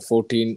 14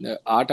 8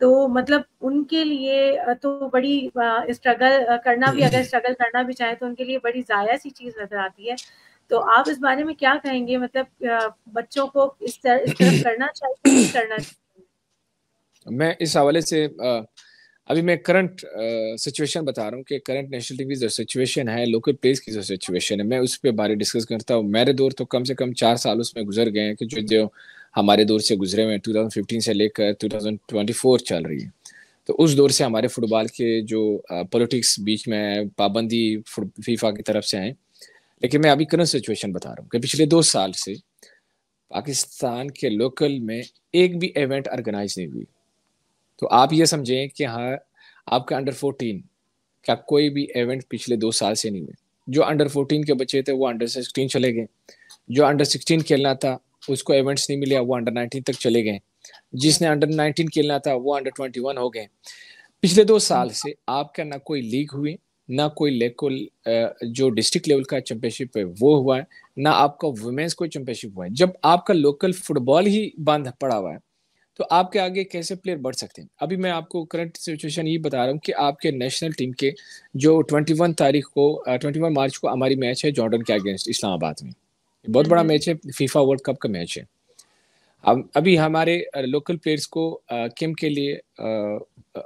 تو مطلب ان کے لیے تو بڑی اسٹرگل کرنا بھی، اگر اسٹرگل کرنا بھی چاہیں تو ان کے لیے بڑی ضائع سی چیز نظر آتی ہے. تو آپ اس بارے میں کیا کہیں گے؟ مطلب بچوں کو اس طرف کرنا چاہیے، نہیں کرنا چاہیے؟ میں اس حوالے سے ابھی میں کرنٹ سچویشن بتا رہا ہوں کہ کرنٹ نیشنل ٹیم کی جو سچویشن ہے، لوکل پلیس کی جو سچویشن ہے، میں اس پہ بارے ڈسکس کرتا ہوں. میرے دور تو کم سے کم 4 سال اس میں گزر گئے ہیں کہ جو ہمارے دور سے گزرے ہوئے ہیں، 2015 سے لے کر 2024 چل رہی ہے. تو اس دور سے ہمارے فٹ بال کے جو پولیٹکس بیچ میں پابندی فیفا کی طرف سے ہیں. لیکن میں ابھی کرنٹ سچویشن بتا رہا ہوں کہ پچھلے 2 سال سے پاکستان کے لوکل میں ایک بھی ایونٹ آرگنائز نہیں ہوئی. تو آپ یہ سمجھیں کہ ہاں آپ کا انڈر 14 کا کوئی بھی ایونٹ پچھلے 2 سال سے نہیں ہوئے. جو انڈر 14 کے بچے تھے وہ انڈر 16 چلے گئے، جو انڈر 16 کھیلنا تھا اس کو ایونٹس نہیں ملے، وہ انڈر 19 تک چلے گئے، جس نے انڈر 19 کھیلنا تھا وہ انڈر 21 ہو گئے. پچھلے 2 سال سے آپ کا نہ کوئی لیگ ہوئی، نہ کوئی لیکل جو ڈسٹرکٹ لیول کا چیمپئن شپ ہے وہ ہوا ہے، نہ آپ کا ویمنس کوئی چیمپئن شپ ہوا ہے. جب آپ کا لوکل فٹ بال ہی بند پڑا ہوا ہے تو آپ کے آگے کیسے پلیئر بڑھ سکتے ہیں؟ ابھی میں آپ کو کرنٹ سچویشن یہ بتا رہا ہوں کہ آپ کے نیشنل ٹیم کے جو 21 مارچ کو ہماری میچ ہے جارڈن کے اگینسٹ اسلام آباد میں. بہت بڑا میچ ہے، فیفا ورلڈ کپ کا میچ ہے. ابھی ہمارے لوکل پلیئرز کو کیمپ کے لیے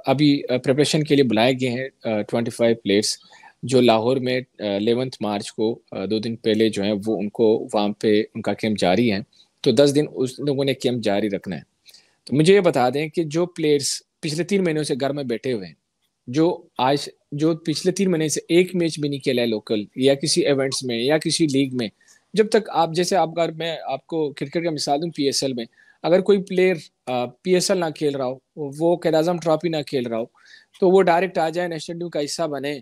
ابھی پریپریشن کے لیے بلائے گئے ہیں 25 پلیئرز، جو لاہور میں 11 مارچ کو 2 دن پہلے جو ہیں وہ ان کو وہاں پہ ان کا کیمپ جاری ہے. تو 10 دن اس لوگوں نے کیمپ جاری رکھنا ہے. تو مجھے یہ بتا دیں کہ جو پلیئرز پچھلے 3 مہینوں سے گھر میں بیٹھے ہوئے ہیں، جو پچھلے 3 مہینے سے ایک میچ بھی نہیں کھیلا ہے لوکل یا کسی ایونٹس میں یا کسی لیگ میں، جب تک آپ جیسے آپ گھر میں آپ کو کرکٹ کا مثال دوں، پی ایس ایل میں اگر کوئی پلیئر پی ایس ایل نہ کھیل رہا ہو، وہ قائد اعظم ٹرافی نہ کھیل رہا ہو، تو وہ ڈائریکٹ آ جائے نیشنل ٹیم کا حصہ بنے،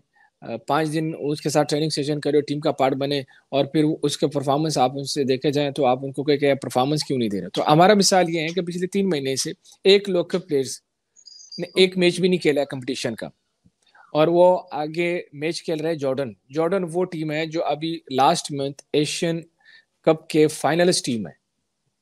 5 دن اس کے ساتھ ٹریننگ سیشن کرے، ٹیم کا پارٹ بنے، اور پھر اس کے پرفارمنس آپ ان سے دیکھے جائیں تو آپ ان کو کہ پرفارمنس کیوں نہیں دے رہے. تو ہمارا مثال یہ ہے کہ پچھلے 3 مہینے سے ایک لوکل پلیئرز نے ایک میچ بھی نہیں کھیلا ہے کمپٹیشن کا، اور وہ آگے میچ کھیل رہے. جارڈن وہ ٹیم ہے جو ابھی لاسٹ منتھ ایشین کپ کے فائنلسٹ ٹیم ہے،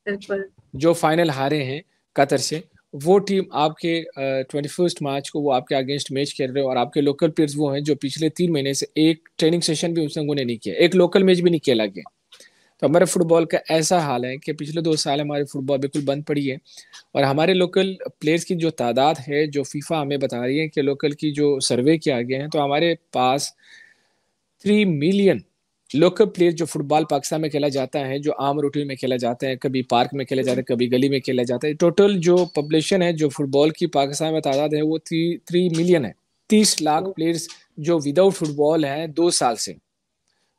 بالکل جو فائنل ہارے ہیں قطر سے. وہ ٹیم آپ کے 21 مارچ کو وہ آپ کے اگینسٹ میچ کھیل رہے ہیں، اور آپ کے لوکل پلیئرز وہ ہیں جو پچھلے 3 مہینے سے ایک ٹریننگ سیشن بھی اس لوگوں نے نہیں کیا، ایک لوکل میچ بھی نہیں کھیلا گیا. تو ہمارے فٹ بال کا ایسا حال ہے کہ پچھلے 2 سال ہماری فٹ بال بالکل بند پڑی ہے. اور ہمارے لوکل پلیئرز کی جو تعداد ہے، جو فیفا ہمیں بتا رہی ہے کہ لوکل کی جو سروے کیا گیا ہے، تو ہمارے پاس 3 ملین لوکل پلیئر جو فٹ بال پاکستان میں کھیلا جاتا ہے، جو عام روٹین میں کھیلا جاتا ہے، کبھی پارک میں کھیلا جاتا ہے، کبھی گلی میں کھیلا جاتا ہے. ٹوٹل جو پاپولیشن ہے جو فٹ بال کی پاکستان میں تعداد ہے وہ 3 ملین ہے. 30 لاکھ پلیئرز جو وداؤٹ فٹ بال ہیں 2 سال سے.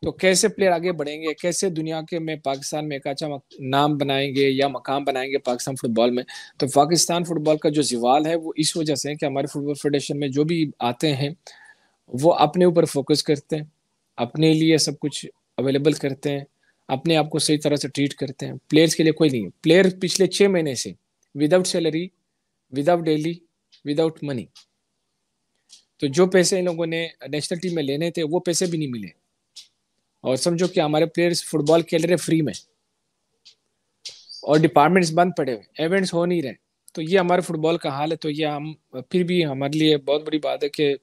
تو کیسے پلیئر آگے بڑھیں گے؟ کیسے دنیا کے میں پاکستان میں ایک اچھا نام بنائیں گے یا مقام بنائیں گے پاکستان فٹ بال میں؟ تو پاکستان فٹ بال کا جو زوال ہے وہ اس وجہ سے ہے کہ ہمارے فٹ بال فیڈریشن میں جو بھی آتے ہیں وہ اپنے اوپر فوکس کرتے ہیں، اپنے لیے سب کچھ اویلیبل کرتے ہیں، اپنے آپ کو صحیح طرح سے ٹریٹ کرتے ہیں. پلیئرز کے لیے کوئی نہیں ہے. پلیئر پچھلے 6 مہینے سے without salary, without daily, without money. تو جو پیسے ان لوگوں نے نیشنل ٹیم میں لینے تھے وہ پیسے بھی نہیں ملے. اور سمجھو کہ ہمارے پلیئرز فٹ بال کھیل رہے فری میں، اور ڈپارٹمنٹس بند پڑے ہوئے، ایونٹس ہو نہیں رہے. تو یہ ہمارے فٹ بال کا حال ہے. تو یہ ہم پھر بھی ہمارے لیے بہت بڑی بات ہے کہ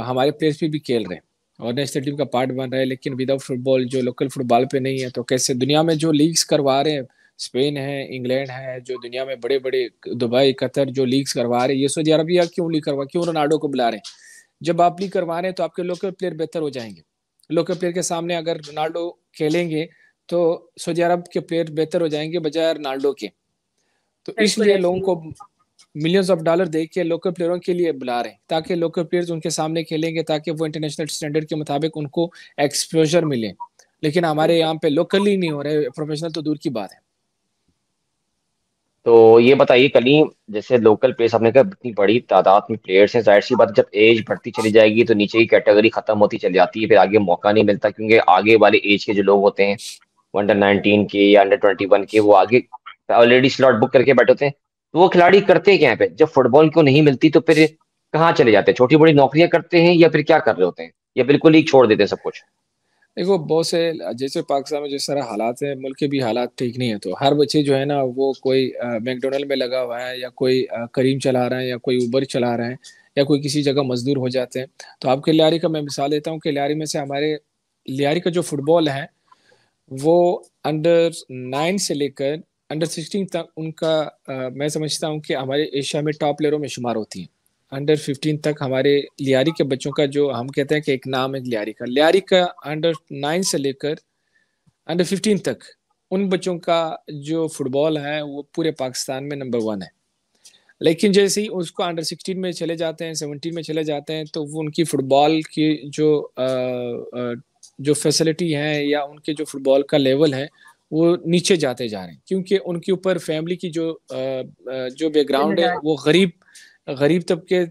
ہمارے پلیئرز بھی کھیل رہے ہیں اور نیشنل ٹیم کا پارٹ بن رہا ہے، لیکن وداؤٹ فٹ بال جو لوکل فٹ بال پہ نہیں ہے. تو کیسے دنیا میں جو لیگز کروا رہے ہیں، اسپین ہے، انگلینڈ ہے، جو دنیا میں بڑے بڑے دبئی، قطر جو لیگز کروا رہے ہیں، یہ سعودی عربیہ کیوں لیگ کروا، کیوں رونالڈو کو بلا رہے ہیں؟ جب آپ لیگ کروا رہے ہیں تو آپ کے لوکل پلیئر بہتر ہو جائیں گے. لوکل پلیئر کے سامنے اگر رونالڈو کھیلیں گے تو سعودی عرب کے پلیئر بہتر ہو جائیں گے بجائے رونالڈو کے. تو اس لیے لوگوں کو ملینز آف ڈالر دے کے لوکل پلیئروں کے لیے بلا رہے ہیں تاکہ لوکل پلیئرز ان کے سامنے کھیلیں گے، تاکہ وہ انٹرنیشنل سٹینڈرڈ کے مطابق ان کو ایکسپوجر ملے. لیکن ہمارے یہاں پہ لوکل ہی نہیں ہو رہے، پروفیشنل تو دور کی بات ہے. تو یہ بتائیے کلیم، جیسے لوکل پلیئرس آپ نے کہا اتنی بڑی تعداد میں پلیئرس ہیں، ظاہر سی بات جب ایج بڑھتی چلی جائے گی تو نیچے کی کیٹیگری ختم ہوتی چلی جاتی ہے، پھر آگے موقع نہیں ملتا، کیونکہ آگے والے ایج کے جو لوگ ہوتے ہیں انڈر 19 کے یا انڈر 21 کے، وہ آگے آلریڈی سلاٹ بک کر کے بیٹھے ہوتے ہیں. تو وہ کھلاڑی کرتے کیا ہیں پھر جب فٹ بال کو نہیں ملتی؟ تو پھر کہاں چلے جاتے ہیں؟ چھوٹی بڑی نوکریاں کرتے ہیں یا پھر کیا کر رہے ہوتے ہیں، یا بالکل ہی چھوڑ دیتے ہیں سب کچھ؟ دیکھو بہت سے جیسے پاکستان میں جس طرح حالات ہیں، ملک کے بھی حالات ٹھیک نہیں ہیں، تو ہر بچے جو ہے نا وہ کوئی میکڈونلڈ میں لگا ہوا ہے، یا کوئی کریم چلا رہا ہے، یا کوئی اوبر چلا رہا ہے، یا کوئی کسی جگہ مزدور ہو جاتے ہیں. تو آپ کے لیاری کا میں مثال دیتا ہوں کہ لیاری میں سے ہمارے لیاری کا جو فٹ بال ہے وہ انڈر 9 سے لے کر انڈر 16 تک ان کا میں سمجھتا ہوں کہ ہمارے ایشیا میں ٹاپ پلیئروں میں شمار ہوتی ہیں. انڈر 15 تک ہمارے لیاری کے بچوں کا جو ہم کہتے ہیں کہ ایک نام ہے لیاری کا انڈر 9 سے لے کر انڈر 15 تک ان بچوں کا جو فٹ بال ہے وہ پورے پاکستان میں نمبر 1 ہے. لیکن جیسے ہی اس کو انڈر 16 میں چلے جاتے ہیں، 17 میں چلے جاتے ہیں، تو وہ ان کی فٹ بال کی جو فیسلٹی ہے یا ان کے جو فٹ بال کا لیول ہے وہ نیچے جاتے جا رہے ہیں، کیونکہ ان کے اوپر فیملی کی جو بیک ذمہ گراؤنڈ ہے داری. وہ غریب طبقے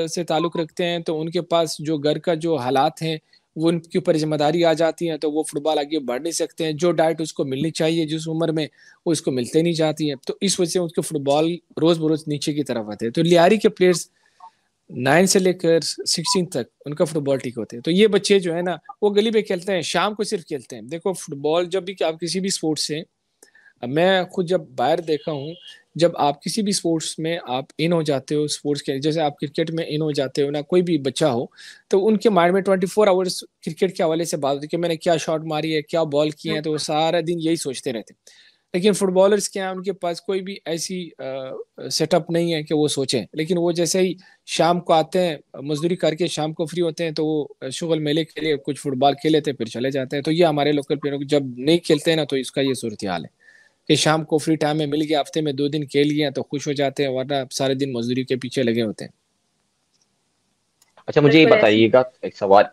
سے تعلق رکھتے ہیں. تو ان کے پاس جو گھر کا جو حالات ہیں وہ ان کے اوپر ذمہ داری آ جاتی ہیں، تو وہ فٹ بال آگے بڑھ نہیں سکتے ہیں. جو ڈائٹ اس کو ملنی چاہیے جس عمر میں، وہ اس کو ملتے نہیں جاتی ہے. تو اس وجہ سے اس کے فٹ بال روز بروز نیچے کی طرف آتے ہیں. تو لیاری کے پلیئرز 9 سے لے کر 16 تک ان کا فٹ بال ٹھیک ہوتے ہیں. تو یہ بچے جو ہے نا وہ گلی پہ کھیلتے ہیں، شام کو صرف کھیلتے ہیں. دیکھو فٹ بال جب بھی کہ آپ کسی بھی سپورٹ سے، میں خود جب باہر دیکھا ہوں، جب آپ کسی بھی سپورٹس میں آپ ان ہو جاتے ہو، سپورٹس کے جیسے آپ کرکٹ میں ان ہو جاتے ہو نا، کوئی بھی بچہ ہو تو ان کے مائنڈ میں 24 آورس کرکٹ کے حوالے سے بات ہوتی ہے کہ میں نے کیا شاٹ ماری ہے، کیا بال کی ہے، تو وہ سارا دن یہی سوچتے رہتے. لیکن فٹ بالرز کیا ہیں، ان کے پاس کوئی بھی ایسی سیٹ اپ نہیں ہے کہ وہ سوچیں. لیکن وہ جیسے ہی شام کو آتے ہیں، مزدوری کر کے شام کو فری ہوتے ہیں، تو وہ شغل میلے کے لیے کچھ فٹ بال کھیل لیتے ہیں، پھر چلے جاتے ہیں. تو یہ ہمارے لوکل پلیئروں جب نہیں کھیلتے ہیں نا، تو اس کا یہ صورتحال ہے کہ شام کو فری ٹائم میں مل گیا، ہفتے میں 2 دن کھیل لیا تو خوش ہو جاتے ہیں، ورنہ سارے دن مزدوری کے پیچھے لگے ہوتے ہیں. اچھا مجھے یہ بالکل ایسی. بتائیے گا ایک سوال،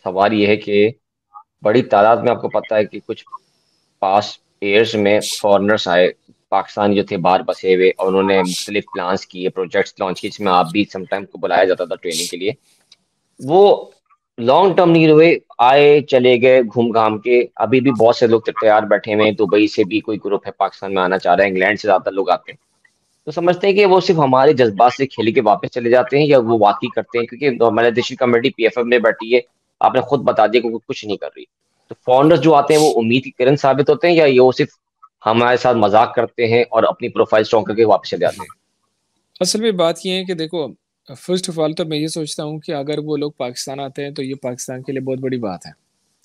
سوال یہ ہے کہ بڑی تعداد میں آپ کو پتہ ہے کہ کچھ پاس ایئرز میں فارنرز آئے پاکستان جو تھے باہر بسے ہوئے، اور انہوں نے مختلف پلانس کیے، پروجیکٹس لانچ کیے، جس میں آپ بھی سم ٹائم کو بلایا جاتا تھا ٹریننگ کے لیے. وہ لانگ ٹرم نہیں رہے، آئے چلے گئے گھوم گھام کے. ابھی بھی بہت سے لوگ تیار بیٹھے ہوئے ہیں، دبئی سے بھی کوئی گروپ ہے پاکستان میں آنا چاہ رہا ہے، انگلینڈ سے زیادہ لوگ آتے ہیں. تو سمجھتے ہیں کہ وہ صرف ہمارے جذبات سے کھیل کے واپس چلے جاتے ہیں، یا وہ واقعی کرتے ہیں؟ کیونکہ ہمارے دیشی کمیٹی PFF میں بیٹھی ہے، آپ نے خود بتا دیا کہ وہ کچھ نہیں کر رہی. تو فاؤنڈرز جو آتے ہیں وہ امید کی کرن ثابت ہوتے ہیں، یا یہ وہ صرف ہمارے ساتھ مذاق کرتے ہیں اور اپنی پروفائل اسٹرانگ کر کے واپس چلے جاتے ہیں؟ اصل میں بات یہ ہے کہ دیکھو، فرسٹ آف آل تو میں یہ سوچتا ہوں کہ اگر وہ لوگ پاکستان آتے ہیں تو یہ پاکستان کے لیے بہت بڑی بات ہے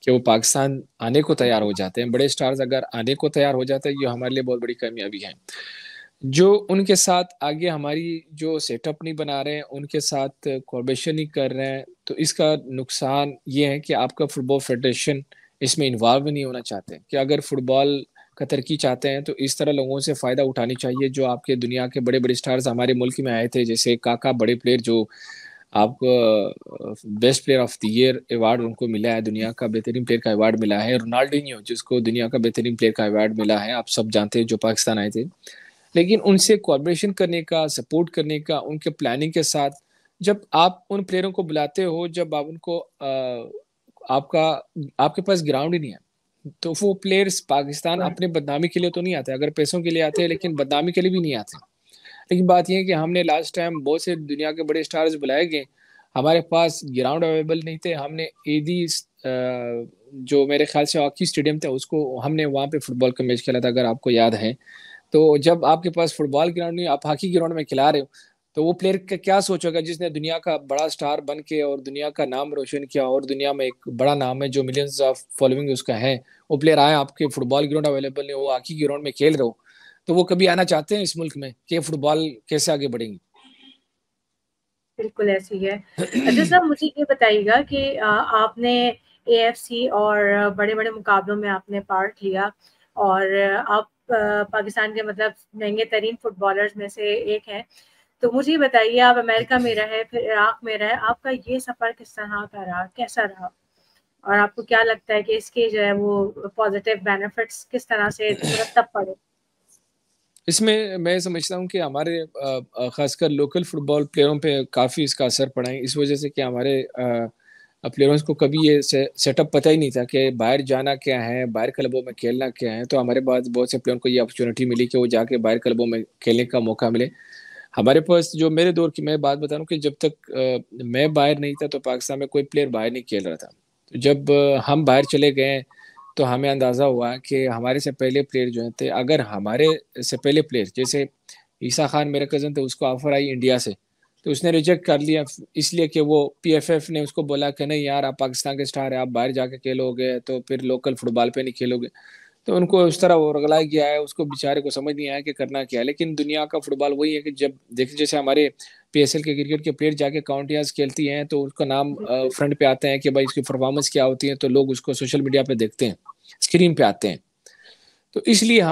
کہ وہ پاکستان آنے کو تیار ہو جاتے ہیں. بڑے سٹارز اگر آنے کو تیار ہو جاتے ہیں، یہ ہمارے لیے بہت بڑی کامیابی ہے. جو ان کے ساتھ آگے ہماری جو سیٹ اپ نہیں بنا رہے ہیں، ان کے ساتھ کولیبریشن نہیں کر رہے ہیں، تو اس کا نقصان یہ ہے کہ آپ کا فٹ بال فیڈریشن اس میں انوالو نہیں ہونا چاہتے. کہ اگر فٹ بال کا ترقی چاہتے ہیں تو اس طرح لوگوں سے فائدہ اٹھانی چاہیے. جو آپ کے دنیا کے بڑے بڑے سٹارز ہمارے ملک میں آئے تھے، جیسے کاکا، بڑے پلیئر جو آپ کو best player of the year award ان کو ملا ہے، دنیا کا بہترین پلیئر کا ایوارڈ ملا ہے. رونالڈینیو جس کو دنیا کا بہترین پلیئر کا ایوارڈ ملا ہے، آپ سب جانتے ہیں، جو پاکستان آئے تھے. لیکن ان سے کوآپریشن کرنے کا، سپورٹ کرنے کا، ان کے پلاننگ کے ساتھ جب آپ ان پلیئروں کو بلاتے ہو، جب آپ ان کو آپ کے پاس گراؤنڈ ہی نہیں ہے، تو وہ پلیئرز پاکستان اپنے بدنامی کے لیے تو نہیں آتے، اگر پیسوں کے لیے آتے ہیں، لیکن بدنامی کے لیے بھی نہیں آتے. لیکن بات یہ ہے کہ ہم نے لاسٹ ٹائم بہت سے دنیا کے بڑے سٹارز بلائے گئے، ہمارے پاس گراؤنڈ اویلیبل نہیں تھے. ہم نے ایدی جو میرے خیال سے ہاکی اسٹیڈیم تھا، اس کو ہم نے وہاں پہ فٹ بال کا میچ کھیلا تھا، اگر آپ کو یاد ہے. تو جب آپ کے پاس فٹ بال گراؤنڈ نہیں، آپ ہاکی گراؤنڈ میں کھلا رہے ہو، تو وہ پلیئر کا کیا سوچے گا جس نے دنیا کا بڑا سٹار بن کے اور دنیا کا نام روشن کیا، اور دنیا میں ایک بڑا نام ہے جو ملینز آف فالوئنگ اس کا ہے. وہ پلیئر آئے، آپ کے فٹ بال گراؤنڈ اویلیبل نہیں، وہ ہاکی گراؤنڈ میں کھیل رہے ہو، تو وہ کبھی آنا چاہتے ہیں اس ملک میں کہ فٹ بال کیسے آگے بڑھیں گی؟ بالکل ایسی ہے. اچھا صاحب، مجھے یہ بتائیے گا کہ آپ نے AFC اور بڑے بڑے مقابلوں میں آپ نے پارٹ لیا، اور آپ پاکستان کے مطلب مہنگے ترین فٹ بالرز میں سے ایک ہیں. تو مجھے یہ بتائیے، آپ امریکہ میں رہے، پھر عراق میں رہے، آپ کا یہ سفر کس طرح کا رہا، کیسا رہا، اور آپ کو کیا لگتا ہے کہ اس کے جو ہے وہ پازیٹیو بینیفٹس کس طرح سے مرتب پڑے؟ اس میں میں سمجھتا ہوں کہ ہمارے خاص کر لوکل فٹ بال پلیئروں پہ کافی اس کا اثر پڑا ہے، اس وجہ سے کہ ہمارے پلیئروں کو کبھی یہ سیٹ اپ پتہ ہی نہیں تھا کہ باہر جانا کیا ہے، باہر کلبوں میں کھیلنا کیا ہے. تو ہمارے پاس بہت سے پلیئروں کو یہ اپرچونیٹی ملی کہ وہ جا کے باہر کلبوں میں کھیلنے کا موقع ملے. ہمارے پاس جو میرے دور کی میں بات بتا رہا ہوں کہ جب تک میں باہر نہیں تھا تو پاکستان میں کوئی پلیئر باہر نہیں کھیل رہا تھا. تو جب ہم باہر چلے گئے تو ہمیں اندازہ ہوا کہ ہمارے سے پہلے پلیئر جو تھے، اگر ہمارے سے پہلے پلیئر جیسے عیسیٰ خان میرا کزن تھا، اس کو آفر آئی انڈیا سے تو اس نے ریجیکٹ کر لیا، اس لیے کہ وہ پی ایف ایف نے اس کو بولا کہ نہیں یار آپ پاکستان کے اسٹار ہیں، آپ باہر جا کے کھیلو گے تو پھر لوکل فٹ بال پہ نہیں کھیلو گے. تو ان کو اس طرح وہ رگلا گیا ہے، اس کو بیچارے کو سمجھ نہیں آیا کہ کرنا کیا ہے. لیکن دنیا کا فٹ بال وہی ہے کہ جب دیکھیں جیسے ہمارے پی ایس ایل کے کرکٹ کے پلیئر جا کے کاؤنٹیاز کھیلتی ہیں تو اس کا نام بالکل فرنٹ پہ آتے ہیں کہ بھائی اس کی پرفارمنس کیا ہوتی ہے، تو لوگ اس کو سوشل میڈیا پہ دیکھتے ہیں، اسکرین پہ آتے ہیں. تو اس لیے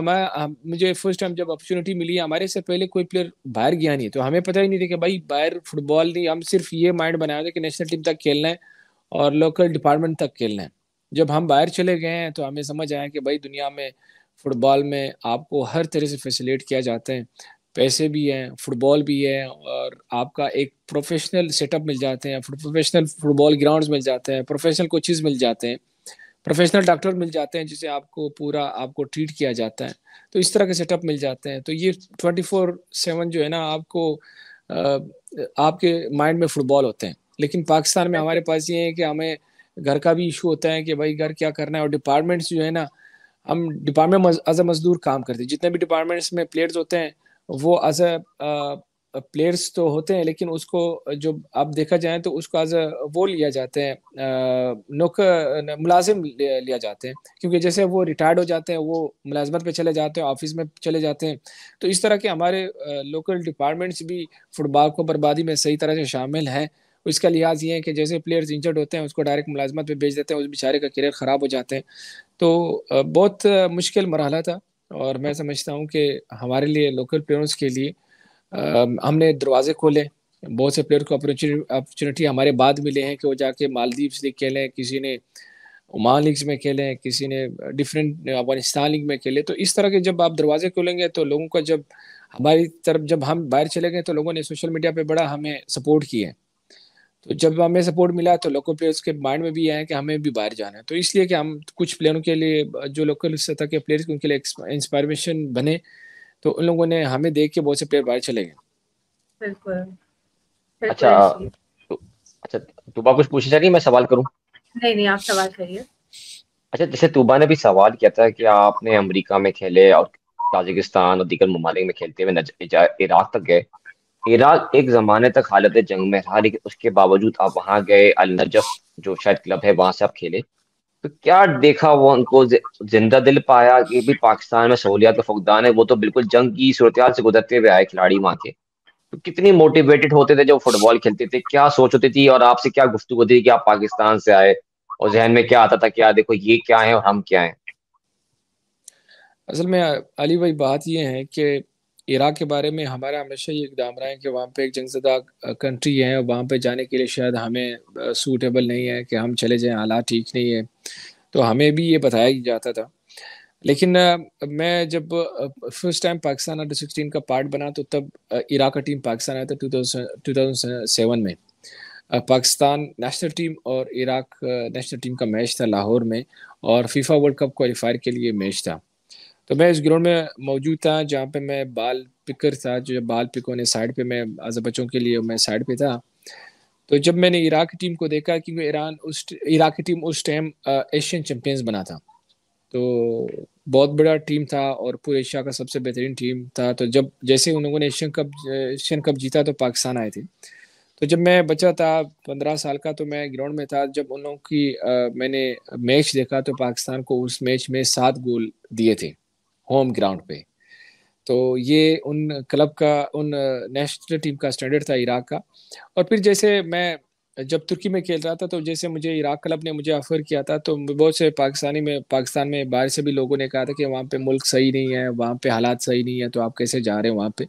مجھے فرسٹ ٹائم جب اپرچونیٹی ملی، ہمارے سے پہلے کوئی پلیئر باہر گیا نہیں، تو ہمیں پتہ ہی نہیں تھا کہ بھائی باہر فٹ بال نہیں، ہم صرف یہ مائنڈ بنایا تھا کہ نیشنل ٹیم تک کھیلنا ہے اور لوکل ڈپارٹمنٹ تک کھیلنا ہے. جب ہم باہر چلے گئے ہیں تو ہمیں سمجھ آیا کہ بھائی دنیا میں فٹ بال میں آپ کو ہر طرح سے فیسیلیٹ کیا جاتا ہے، پیسے بھی ہیں، فٹ بال بھی ہے، اور آپ کا ایک پروفیشنل سیٹ اپ مل جاتے ہیں، پروفیشنل فٹ بال گراؤنڈز مل جاتے ہیں، پروفیشنل کوچز مل جاتے ہیں، پروفیشنل ڈاکٹر مل جاتے ہیں جسے آپ کو پورا آپ کو ٹریٹ کیا جاتا ہے. تو اس طرح کے سیٹ اپ مل جاتے ہیں. تو یہ 24/7 جو ہے نا آپ کو آپ کے مائنڈ میں فٹ بال ہوتے ہیں. لیکن پاکستان میں ہمارے پاس یہ ہے کہ ہمیں گھر کا بھی ایشو ہوتا ہے کہ بھائی گھر کیا کرنا ہے، اور ڈپارٹمنٹس جو ہے نا، ہم ڈپارٹمنٹ ایز اے مزدور کام کرتے ہیں. جتنے بھی ڈپارٹمنٹس میں پلیئرز ہوتے ہیں وہ ایز اے پلیئرس تو ہوتے ہیں، لیکن اس کو جو آپ دیکھا جائیں تو اس کو ایز اے وہ لیا جاتے ہیں، ملازم لیا جاتے ہیں، کیونکہ جیسے وہ ریٹائرڈ ہو جاتے ہیں وہ ملازمت پہ چلے جاتے ہیں، آفس میں چلے جاتے ہیں. تو اس طرح کے ہمارے لوکل ڈپارٹمنٹس بھی فٹ بال کو بربادی میں صحیح طرح سے شامل ہیں. اس کا لحاظ یہ ہے کہ جیسے پلیئرز انجرڈ ہوتے ہیں اس کو ڈائریکٹ ملازمت پہ بھیج دیتے ہیں، اس بیچارے کا کیریئر خراب ہو جاتے ہیں. تو بہت مشکل مرحلہ تھا، اور میں سمجھتا ہوں کہ ہمارے لیے لوکل پلیئرز کے لیے ہم نے دروازے کھولے. بہت سے پلیئر کو اپرچونیٹی ہمارے بعد ملے ہیں کہ وہ جا کے مالدیوز لیگ کھیلیں، کسی نے عمان لیگز میں کھیلیں، کسی نے ڈفرینٹ افغانستان لیگ میں کھیلے. تو اس طرح کے جب آپ دروازے کھولیں گے تو لوگوں کا جب ہماری طرف جب ہم باہر چلے گئے تو لوگوں نے سوشل میڈیا پہ بڑا ہمیں سپورٹ کیا ہے. تو جب ہمیں سپورٹ ملا تو لوکل پلیئرز کے مائنڈ میں بھی آیا کہ ہمیں بھی باہر جانا ہے. تو اس لیے کہ ہم کچھ پلیئروں کے لیے جو لوکل سطح کے پلیئرز ان کے لیے انسپائریشن بنے، تو ان لوگوں نے ہمیں دیکھ کے بہت سے پلیئر باہر چلے گئے. بالکل بالکل اچھا ایسی ہے. تو اچھا توبہ کچھ پوچھنا چاہ رہی ہے، میں سوال کروں؟ نہیں نہیں، آپ سوال کریے. اچھا جیسے طوبا نے بھی سوال کیا تھا کہ آپ نے امریکہ میں کھیلے اور تاجکستان اور دیگر ممالک میں کھیلتے ہوئے عراق تک گئے. عراق ایک زمانے تک حالت جنگ میں رہا، لیکن اس کے باوجود آپ وہاں گئے، النجف جو شاید کلب ہے وہاں سے آپ کھیلے. تو کیا دیکھا وہ ان کو زندہ دل پایا کہ بھی پاکستان میں سہولیات کا فقدان ہے؟ وہ تو بالکل جنگ کی صورتحال سے گزرتے ہوئے آئے کھلاڑی وہاں کے. تو کتنی موٹیویٹڈ ہوتے تھے جب فٹ بال کھیلتے تھے؟ کیا سوچ ہوتی تھی اور آپ سے کیا گفتگو تھی کہ آپ پاکستان سے آئے، اور ذہن میں کیا آتا تھا کہ دیکھو یہ کیا ہے اور ہم کیا ہیں؟ اصل میں علی بھائی بات یہ ہے کہ عراق کے بارے میں ہمارا ہمیشہ یہ اقدام رہا ہے کہ وہاں پہ ایک جنگ زدہ کنٹری ہے، وہاں پہ جانے کے لیے شاید ہمیں سوٹیبل نہیں ہے کہ ہم چلے جائیں، حالات ٹھیک نہیں ہے. تو ہمیں بھی یہ بتایا جاتا تھا. لیکن میں جب فرسٹ ٹائم پاکستان انڈر 16 کا پارٹ بنا تو تب عراق کا ٹیم پاکستان آیا تھا 2007 میں. پاکستان نیشنل ٹیم اور عراق نیشنل ٹیم کا میچ تھا لاہور میں، اور فیفا ورلڈ کپ کوالیفائر کے لیے میچ تھا. تو میں اس گراؤنڈ میں موجود تھا جہاں پہ میں بال پکر تھا، جو بال پک ہونے سائڈ پہ میں ایز اے بچوں کے لیے میں سائڈ پہ تھا. تو جب میں نے عراق کی ٹیم کو دیکھا، کیونکہ عراق کی ٹیم اس ٹائم ایشین چیمپئنز بنا تھا، تو بہت بڑا ٹیم تھا اور پورے ایشیا کا سب سے بہترین ٹیم تھا. تو جب جیسے انہوں نے ایشین کپ جیتا تو پاکستان آئے تھے. تو جب میں بچہ تھا 15 سال کا، تو میں گراؤنڈ میں تھا. جب ان لوگوں کی میں نے میچ دیکھا تو پاکستان کو اس میچ میں 7 گول دیے تھے ہوم گراؤنڈ پہ. تو یہ ان کلب کا، ان نیشنل ٹیم کا سٹینڈرڈ تھا عراق کا. اور پھر جیسے میں جب ترکی میں کھیل رہا تھا تو جیسے مجھے عراق کلب نے مجھے آفر کیا تھا، تو بہت سے پاکستان میں باہر سے بھی لوگوں نے کہا تھا کہ وہاں پہ ملک صحیح نہیں ہے، وہاں پہ حالات صحیح نہیں ہے، تو آپ کیسے جا رہے ہیں وہاں پہ.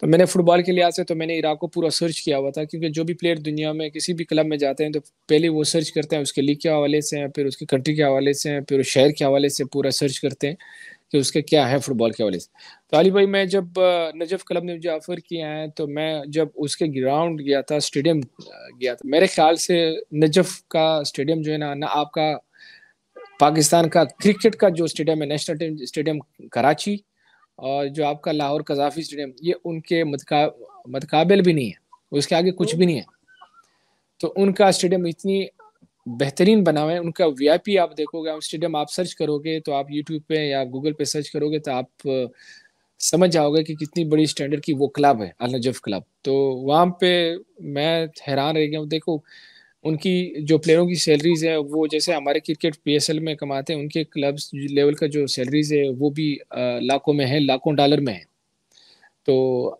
تو میں نے فٹ بال کے لحاظ سے تو میں نے عراق کو پورا سرچ کیا ہوا تھا، کیونکہ جو بھی پلیئر دنیا میں کسی بھی کلب میں جاتے ہیں تو پہلے وہ سرچ کرتے ہیں اس کے لیگ کے حوالے سے ہیں، پھر اس کی کنٹری کے حوالے سے ہیں، پھر اس شہر کے حوالے سے پورا سرچ کرتے ہیں کہ اس کے کیا ہے فٹ بال کے حوالے سے. تو علی بھائی میں جب نجف کلب نے مجھے آفر کیا ہے تو میں جب اس کے گراؤنڈ گیا تھا، اسٹیڈیم گیا تھا، میرے خیال سے نجف کا اسٹیڈیم جو ہے نہ آپ کا پاکستان کا کرکٹ کا جو اسٹیڈیم ہے نیشنل اسٹیڈیم کراچی، اور جو آپ کا لاہور قذافی اسٹیڈیم، یہ ان کے متقابل بھی نہیں ہے، اس کے آگے کچھ بھی نہیں ہے. تو ان کا اسٹیڈیم اتنی بہترین بنا ہوا ہے. ان کا وی آئی پی آپ دیکھو گے, اسٹیڈیم آپ سرچ کرو گے تو آپ یوٹیوب پہ یا گوگل پہ سرچ کرو گے تو آپ سمجھ جاؤ گے کہ کتنی بڑی اسٹینڈرڈ کی وہ کلب ہے, النجف کلب. تو وہاں پہ میں حیران رہ گیا ہوں. دیکھو ان کی جو پلیئروں کی سیلریز ہے وہ جیسے ہمارے کرکٹ پی ایس ایل میں کماتے ہیں, ان کے کلبس لیول کا جو سیلریز ہے وہ بھی لاکھوں میں ہے, لاکھوں ڈالر میں ہے. تو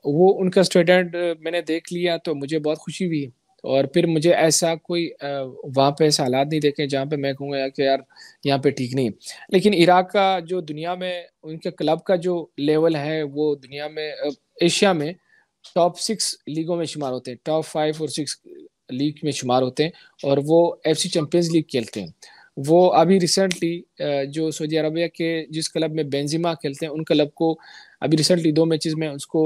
وہ ان کا اسٹینڈرڈ میں نے دیکھ لیا تو مجھے بہت خوشی ہوئی. اور پھر مجھے ایسا کوئی وہاں پہ ایسے حالات نہیں دیکھے جہاں پہ میں کہوں گا کہ یار یہاں پہ ٹھیک نہیں. لیکن عراق کا جو دنیا میں ان کے کلب کا جو لیول ہے وہ دنیا میں ایشیا میں ٹاپ 6 لیگوں میں شمار ہوتے ہیں, ٹاپ 5 اور 6 لیگ میں شمار ہوتے ہیں. اور وہ ایف سی چیمپئنز لیگ کھیلتے ہیں. وہ ابھی ریسنٹلی جو سعودی عربیہ کے جس کلب میں بینزیما کھیلتے ہیں ان کلب کو ابھی ریسنٹلی 2 میچز میں اس کو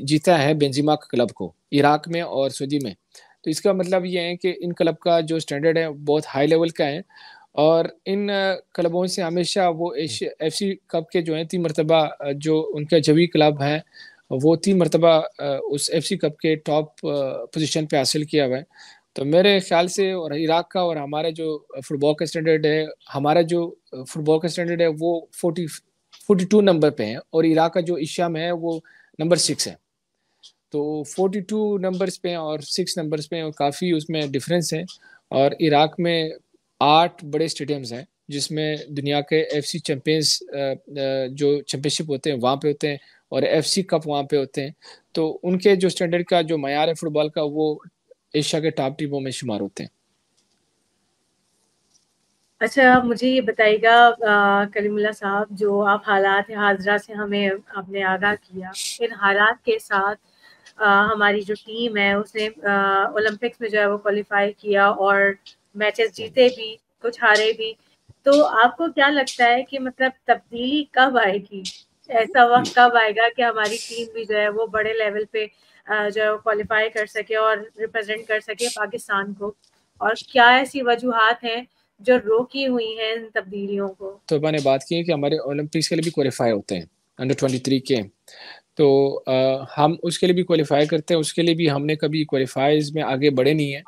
جیتا ہے بینزیما کا کلب کو, عراق میں اور سعودی میں. تو اس کا مطلب یہ ہے کہ ان کلب کا جو سٹینڈرڈ ہے بہت ہائی لیول کا ہے. اور ان کلبوں سے ہمیشہ وہ ایف سی کپ کے جو ہیں 3 مرتبہ جو ان کا جوی کلب ہے وہ 3 مرتبہ اس ایف سی کپ کے ٹاپ پوزیشن پہ حاصل کیا ہوا ہے. تو میرے خیال سے اور عراق کا اور ہمارا جو فٹ بال کا سٹینڈرڈ ہے, ہمارا جو فٹ بال کا سٹینڈرڈ ہے وہ 42 نمبر پہ ہے, اور عراق کا جو ایشیا میں ہے وہ نمبر 6 ہے. تو 42 نمبرز پہ اور 6 نمبرز پہ اور کافی اس میں ڈفرینس ہے. اور عراق میں 8 بڑے اسٹیڈیمز ہیں جس میں دنیا کے ایف سی چیمپئنز جو چیمپئن شپ ہوتے ہیں وہاں پہ ہوتے ہیں, اور ایف سی کپ وہاں پہ ہوتے ہیں. تو ان کے جو سٹینڈرڈ کا جو معیار ہے فٹ بال کا وہ ایشیا کے ٹاپ ٹیموں میں شمار ہوتے ہیں. اچھا مجھے یہ بتائیے گا کلیم اللہ صاحب, جو آپ حالات حاضرہ سے ہمیں آپ نے آگاہ کیا, ان حالات کے ساتھ ہماری جو ٹیم ہے اس نے اولمپکس میں جو ہے وہ کوالیفائی کیا اور میچز جیتے بھی, کچھ ہارے بھی. تو آپ کو کیا لگتا ہے کہ مطلب تبدیلی کب آئے گی, ایسا وقت کب آئے گا کہ ہماری ٹیم بھی جو ہے وہ بڑے لیول پہ جو ہے وہ کوالیفائی کر سکے اور ریپرزینٹ کر سکے پاکستان کو, اور کیا ایسی وجوہات ہیں جو روکی ہوئی ہیں ان تبدیلیوں کو؟ تو میں نے بات کی ہے کہ ہمارے اولمپکس کے لیے بھی کوالیفائی ہوتے ہیں انڈر 23 کے, تو ہم اس کے لیے بھی کوالیفائی کرتے ہیں. اس کے لیے بھی ہم نے کبھی کوالیفائرز میں آگے بڑھے نہیں ہیں.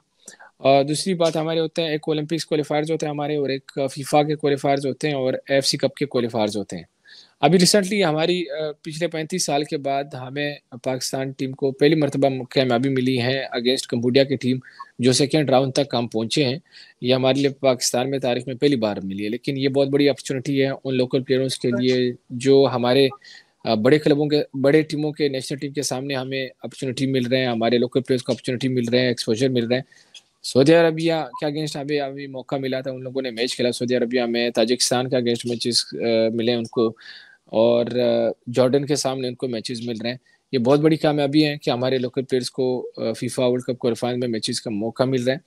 اور دوسری بات ہمارے ہوتے ہیں ایک اولمپکس کوالیفائرز ہوتے ہیں ہمارے, اور ایک فیفا کے کوالیفائرز ہوتے ہیں, اور ایف سی کپ کے کوالیفائرز ہوتے ہیں. ابھی ریسنٹلی ہماری پچھلے 35 سال کے بعد ہمیں پاکستان ٹیم کو پہلی مرتبہ کامیابی ملی ہے اگینسٹ کمبوڈیا کی ٹیم, جو سیکنڈ راؤنڈ تک ہم پہنچے ہیں. یہ ہمارے لیے پاکستان میں تاریخ میں پہلی بار ملی ہے. لیکن یہ بہت بڑی اپرچونیٹی ہے ان لوکل پلیئرز کے لیے جو ہمارے بڑے کلبوں کے بڑے ٹیموں کے نیشنل ٹیم کے سامنے ہمیں اپرچونیٹی مل رہے ہیں, ہمارے لوکل پلیئرز کو اپرچونیٹی مل رہے ہیں, ایکسپوجر مل رہے ہیں. سعودی عربیہ کے اگینسٹ ابھی موقع ملا تھا, ان لوگوں نے میچ کھیلا سعودی عربیہ میں. تاجکستان کے اگینسٹ میچز ملے ان کو, اور جارڈن کے سامنے ان کو میچز مل رہے ہیں. یہ بہت بڑی کامیابی ہے کہ ہمارے لوکل پلیئرز کو فیفا ورلڈ کپ کوالیفائنگ میں میچز کا موقع مل رہا ہے.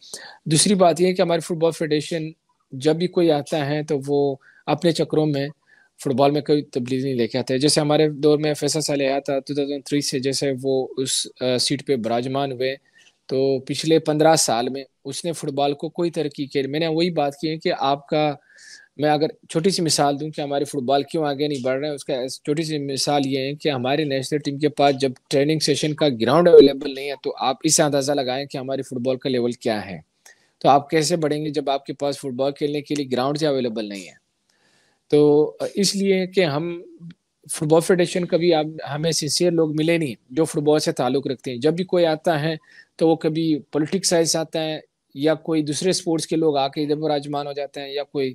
دوسری بات یہ ہے کہ ہماری فٹ بال فیڈریشن جب بھی کوئی آتا ہے تو وہ اپنے چکروں میں فٹ بال میں کوئی تبدیلی نہیں لے کے آتے. جیسے ہمارے دور میں فیصل صالح آیا تھا 2003 سے, جیسے وہ اس سیٹ پہ براجمان ہوئے, تو پچھلے 15 سال میں اس نے فٹ بال کو کوئی ترقی کی. میں نے وہی بات کی ہے کہ آپ کا, میں اگر چھوٹی سی مثال دوں کہ ہماری فٹ بال کیوں آگے نہیں بڑھ رہے ہیں, اس کا چھوٹی سی مثال یہ ہے کہ ہماری نیشنل ٹیم کے پاس جب ٹریننگ سیشن کا گراؤنڈ اویلیبل نہیں ہے, تو آپ اس سے اندازہ لگائیں کہ ہماری فٹ بال کا لیول کیا ہے. تو آپ کیسے بڑھیں گے جب آپ کے پاس فٹ بال کھیلنے کے لیے گراؤنڈ سے اویلیبل نہیں ہے. تو اس لیے کہ ہم فٹ بال فیڈریشن کبھی ہمیں سنسیئر لوگ ملے نہیں جو فٹ بال سے تعلق رکھتے ہیں. جب بھی کوئی آتا ہے تو وہ کبھی پولیٹکس سائز آتا ہے, یا کوئی دوسرے سپورٹس کے لوگ آ کے ادھر براجمان ہو جاتے ہیں, یا کوئی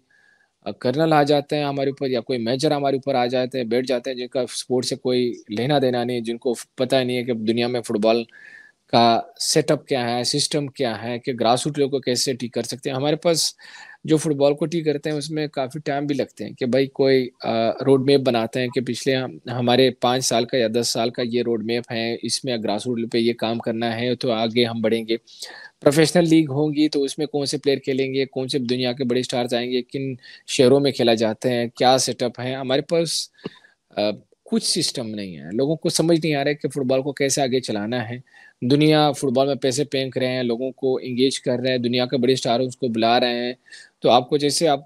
کرنل آ جاتے ہیں ہمارے اوپر, یا کوئی میجر ہمارے اوپر آ جاتے ہیں, بیٹھ جاتے ہیں, جن کا سپورٹ سے کوئی لینا دینا نہیں, جن کو پتہ نہیں ہے کہ دنیا میں فٹ بال کا سیٹ اپ کیا ہے, سسٹم کیا ہے, کہ گراس روٹ لوگوں کو کیسے ٹھیک کر سکتے ہیں. ہمارے پاس جو فٹ بال کو ٹھیک کرتے ہیں اس میں کافی ٹائم بھی لگتے ہیں, کہ بھائی کوئی روڈ میپ بناتے ہیں کہ پچھلے ہمارے 5 سال کا یا 10 سال کا یہ روڈ میپ ہے, اس میں گراس روٹ پہ یہ کام کرنا ہے تو آگے ہم بڑھیں گے. پروفیشنل لیگ ہوں گی تو اس میں کون سے پلیئر کھیلیں گے, کون سے دنیا کے بڑے اسٹارز آئیں گے, کن شہروں میں کھیلا جاتے ہیں, کیا سیٹ اپ ہے. ہمارے پاس کچھ سسٹم نہیں ہے. لوگوں کو سمجھ نہیں آ رہا ہے کہ فٹ بال کو کیسے آگے چلانا ہے. دنیا فٹ بال میں پیسے پھینک رہے ہیں, لوگوں کو انگیج کر رہے ہیں, دنیا کے بڑے اسٹار اس کو بلا رہے ہیں. تو آپ کو جیسے آپ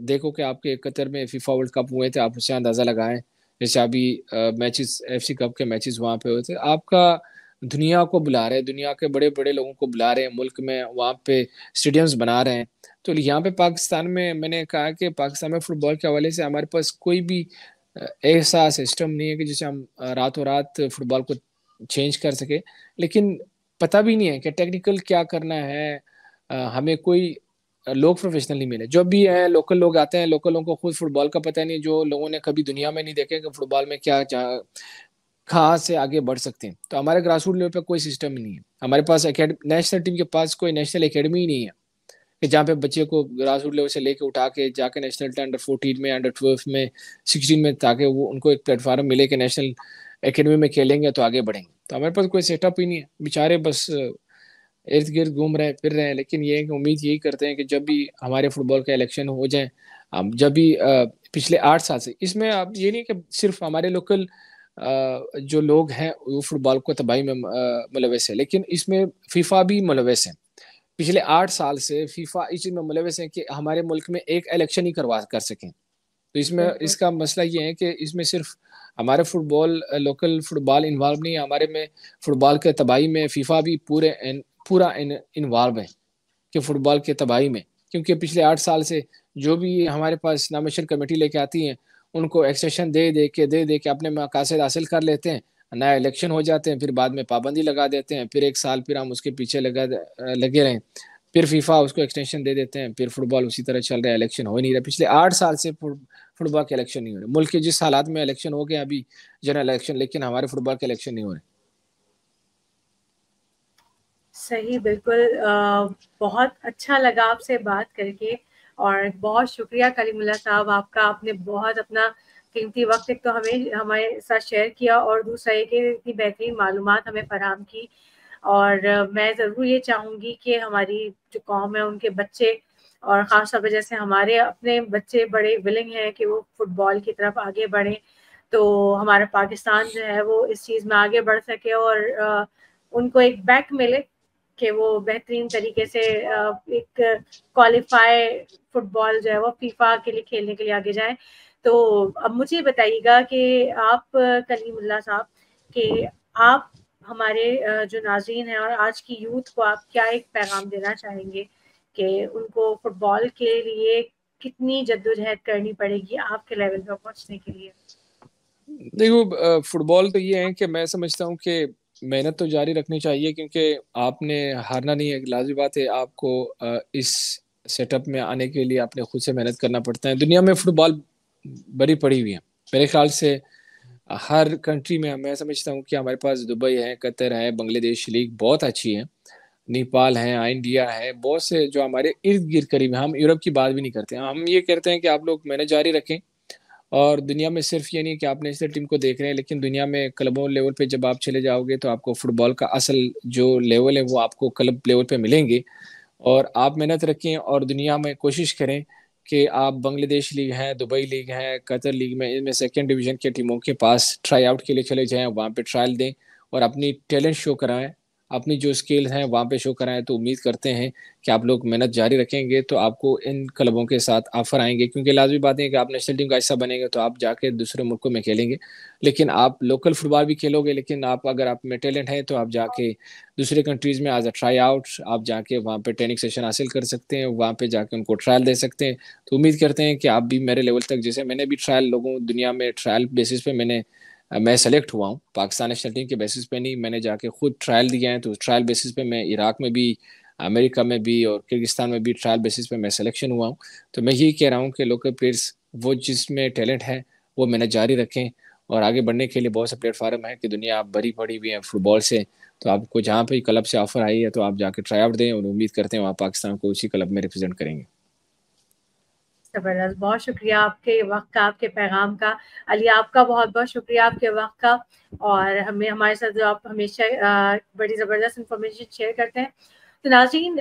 دیکھو کہ آپ کے قطر میں فیفا ورلڈ کپ ہوئے تھے, آپ اس سے اندازہ لگائیں. جیسے ابھی میچز ایف سی کپ کے میچز وہاں پہ ہوئے تھے, آپ کا دنیا کو بلا رہے ہیں, دنیا کے بڑے بڑے لوگوں کو بلا رہے ہیں ملک میں, وہاں پہ اسٹیڈیمز بنا رہے ہیں. تو یہاں پہ پاکستان میں نے کہا کہ پاکستان میں فٹ بال کے حوالے سے ہمارے پاس کوئی بھی ایسا سسٹم نہیں ہے کہ جسے ہم راتوں رات فٹ بال کو چینج کر سکے, لیکن پتہ بھی نہیں ہے کہ ٹیکنیکل کیا کرنا ہے. ہمیں کوئی لوگ پروفیشنل نہیں ملے, جو بھی ہیں لوکل لوگ آتے ہیں, لوکل لوگوں کو خود فٹ بال کا پتہ نہیں, جو لوگوں نے کبھی دنیا میں نہیں دیکھے کہ فٹ بال میں کیا کہاں سے آگے بڑھ سکتے ہیں. تو ہمارے گراس روٹ لیول پہ کوئی سسٹم ہی نہیں ہے. ہمارے پاس نیشنل ٹیم کے پاس کوئی نیشنل اکیڈمی ہی نہیں ہے کہ جہاں پہ بچے کو گراس روٹ لیول سے لے کے اٹھا کے جا کے نیشنل انڈر 14 میں, انڈر 12 میں, 16 میں, تاکہ وہ ان کو ایک پلیٹ فارم ملے کہ نیشنل اکیڈمی میں کھیلیں گے تو آگے بڑھیں گے. تو ہمارے پاس کوئی سیٹ اپ ہی نہیں ہے, بیچارے بس ارد گرد گھوم رہے پھر رہے ہیں. لیکن یہ ہے کہ امید یہی کرتے ہیں کہ جب بھی ہمارے فٹ بال کا الیکشن ہو جائیں, جب بھی پچھلے 8 سال سے اس میں اب یہ نہیں کہ صرف ہمارے لوکل جو لوگ ہیں وہ فٹ بال کو تباہی میں ملوث ہے, لیکن اس میں فیفا بھی ملوث ہے. پچھلے 8 سال سے فیفا اس چیز میں ملوث ہے کہ ہمارے ملک میں ایک الیکشن ہی کر سکیں. تو اس میں اس کا مسئلہ یہ ہے کہ اس میں صرف ہمارے فٹ بال لوکل فٹ بال انوالو نہیں ہے, ہمارے میں فٹ بال کے تباہی میں فیفا بھی پورا انوالو ہے کہ فٹ بال کے تباہی میں. کیونکہ پچھلے 8 سال سے جو بھی ہمارے پاس نامشن کمیٹی لے کے آتی ہیں ان کو ایکسیشن دے کے اپنے مقاصد حاصل کر لیتے ہیں, نیا الیکشن ہو جاتے ہیں, پھر بعد میں پابندی لگا دیتے ہیں, پھر 1 سال پھر ہم اس کے پیچھے لگے رہیں, پھر فیفا اس کو ایکسٹینشن دے دیتے ہیں, پھر فٹ بال اسی طرح چل رہا ہے, الیکشن ہو نہیں رہا. پچھلے 8 سال سے فٹ بال کے الیکشن نہیں ہو رہے. ملک کے جس حالات میں الیکشن ہو گئے ابھی جنرل الیکشن, لیکن ہمارے فٹ بال کے الیکشن نہیں ہو رہے. صحیح, بالکل. بہت اچھا لگا آپ سے بات کر کے, اور بہت شکریہ کلیم اللہ صاحب آپ کا. آپ نے بہت اپنا قیمتی وقت ایک تو ہمارے ساتھ شیئر کیا, اور دوسرا یہ کہ اتنی بہترین معلومات ہمیں فراہم کی. اور میں ضرور یہ چاہوں گی کہ ہماری جو قوم ہے ان کے بچے, اور خاص طور پہ جیسے ہمارے اپنے بچے بڑے ولنگ ہیں کہ وہ فٹ بال کی طرف آگے بڑھیں, تو ہمارا پاکستان جو ہے وہ اس چیز میں آگے بڑھ سکے, اور ان کو ایک بیک ملے کہ وہ بہترین طریقے سے ایک کوالیفائی فٹ بال جو ہے وہ فیفا کے لیے کھیلنے کے لیے آگے جائیں. تو اب مجھے بتائیے گا کہ آپ کلیم اللہ صاحب, کہ آپ ہمارے جو ناظرین ہیں اور آج کی یوتھ کو آپ کیا ایک پیغام دینا چاہیں گے کہ ان کو فٹ بال کے لیے کتنی جدوجہد کرنی پڑے گی آپ کے لیول پہ پہنچنے کے لیے؟ دیکھو, فٹ بال تو یہ ہے کہ میں سمجھتا ہوں کہ محنت تو جاری رکھنی چاہیے, کیونکہ آپ نے ہارنا نہیں ہے. لازمی بات ہے آپ کو اس سیٹ اپ میں آنے کے لیے اپنے خود سے محنت کرنا پڑتا ہے. دنیا میں فٹ بال بڑی پڑی ہوئی ہے میرے خیال سے. ہر کنٹری میں سمجھتا ہوں کہ ہمارے پاس دبئی ہے, قطر ہے, بنگلہ دیش لیگ بہت اچھی ہے, نیپال ہے, انڈیا ہے, بہت سے جو ہمارے ارد گرد قریب ہیں. ہم یورپ کی بات بھی نہیں کرتے, ہم یہ کہتے ہیں کہ آپ لوگ محنت جاری رکھیں. اور دنیا میں صرف یہ نہیں کہ آپ نیشنل ٹیم کو دیکھ رہے ہیں, لیکن دنیا میں کلبوں لیول پہ جب آپ چلے جاؤ گے تو آپ کو فٹ بال کا اصل جو لیول ہے وہ آپ کو کلب لیول پہ ملیں گے. اور آپ محنت رکھیں اور دنیا میں کوشش کریں کہ آپ بنگلہ دیش لیگ ہے, دبئی لیگ ہے, قطر لیگ میں, ان میں سیکنڈ ڈویژن کے ٹیموں کے پاس ٹرائی آؤٹ کے لیے چلے جائیں, وہاں پہ ٹرائل دیں اور اپنی ٹیلنٹ شو کرائیں, اپنی جو اسکلز ہیں وہاں پہ شو کرائیں. تو امید کرتے ہیں کہ آپ لوگ محنت جاری رکھیں گے تو آپ کو ان کلبوں کے ساتھ آفر آئیں گے. کیونکہ لازمی بات ہے کہ آپ نیشنل ٹیم کا حصہ بنیں گے تو آپ جا کے دوسرے ملکوں میں کھیلیں گے, لیکن آپ لوکل فٹ بال بھی کھیلو گے, لیکن اگر آپ میں ٹیلنٹ ہے تو آپ جا کے دوسرے کنٹریز میں ایز اے ٹرائی آؤٹ آپ جا کے وہاں پہ ٹریننگ سیشن حاصل کر سکتے ہیں, وہاں پہ جا کے ان کو ٹرائل دے سکتے ہیں. تو امید کرتے ہیں کہ آپ بھی میرے لیول تک, جیسے میں نے بھی ٹرائل لوگوں دنیا میں ٹرائل بیسس پہ میں سلیکٹ ہوا ہوں, پاکستان نیشنل ٹیم کے بیسس پہ نہیں, میں نے جا کے خود ٹرائل دیا ہے. تو ٹرائل بیسس پہ میں عراق میں بھی, امریکہ میں بھی اور کرگستان میں بھی ٹرائل بیسس پہ میں سلیکشن ہوا ہوں. تو میں یہی کہہ رہا ہوں کہ لوکل پلیئرس وہ جس میں ٹیلنٹ ہے وہ محنت جاری رکھیں, اور آگے بڑھنے کے لیے بہت سے پلیٹ فارم ہیں کہ دنیا آپ بھری پڑی ہوئی ہے فٹ بال سے. تو آپ کو جہاں پہ کلب سے آفر آئی ہے تو آپ جا کے ٹرائی آؤٹ دیں, اور امید کرتے ہیں وہاں پاکستان کو اسی کلب میں ریپرزینٹ کریں گے. زبردست, بہت شکریہ آپ کے وقت کا, آپ کے پیغام کا. علی آپ کا بہت بہت شکریہ آپ کے وقت کا, اور ہمارے ساتھ جو آپ ہمیشہ بڑی زبردست انفارمیشن شیئر کرتے ہیں. تو ناظرین,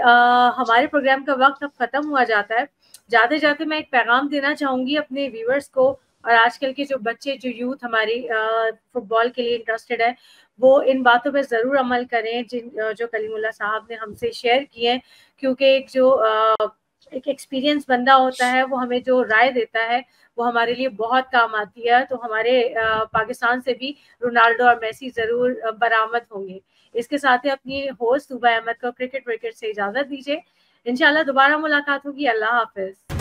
ہمارے پروگرام کا وقت اب ختم ہوا جاتا ہے. جاتے جاتے میں ایک پیغام دینا چاہوں گی اپنے ویورز کو, اور آج کل کے جو بچے, جو یوتھ ہماری فٹ بال کے لیے انٹرسٹڈ ہے, وہ ان باتوں پہ ضرور عمل کریں جو کلیم اللہ صاحب نے ہم سے شیئر کی ہیں. کیونکہ ایک ایکسپیرینس بندہ ہوتا ہے, وہ ہمیں جو رائے دیتا ہے وہ ہمارے لیے بہت کام آتی ہے. تو ہمارے پاکستان سے بھی رونالڈو اور میسی ضرور برآمد ہوں گے. اس کے ساتھ ہی اپنی ہوسٹ صوبہ احمد کو کرکٹ وکٹ سے اجازت دیجیے. انشاءاللہ دوبارہ ملاقات ہوگی. اللہ حافظ.